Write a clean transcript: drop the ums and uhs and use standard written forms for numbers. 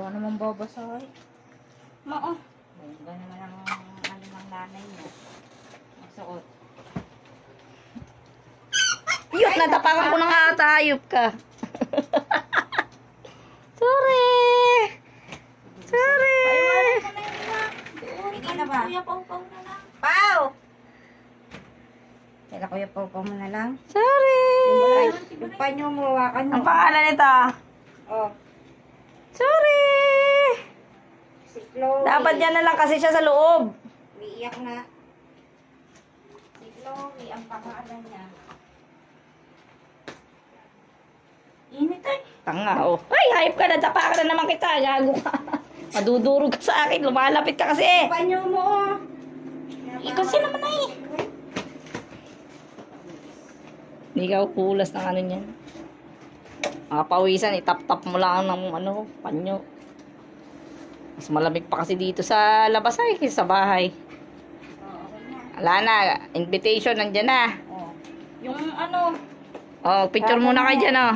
Ito naman babasahin. Oo. Bongga naman ang ano ng nanay mo. Magsuot. Yut, natapakan ko na nga ata. Ayup ka. Sorry. Sorry. Paiwanan mo na yun na. Doon. Hindi na ba? Kuya Pau-Pau na lang. Pau! Kaya Kuya Pau-Pau mo na lang. Sorry. Yung panyo mo, hawakan mo. Ang pangalan nito? Oh. Sorry. Si Chloe. Dapat yan na lang kasi siya sa loob. Umiiyak na. Si Chloe, ang pangalan niya. Init ay. Tanga, oh. Ay, hayop ka na. Tapakan na naman kita. Gago ka. Madudurog ka sa akin. Lumalapit ka kasi. Panyo mo, oh. Kasi naman ay. Hindi ka kulas ng ano niyan. Mga pawisan, itap-tap mo lang ng ano, panyo. Mas malamig pa kasi dito sa labas ay, kaysa sa bahay. Oh, okay na. Wala na, invitation nandyan na. Oh. Yung ano, Oh, picture muna kayo dyan, oh.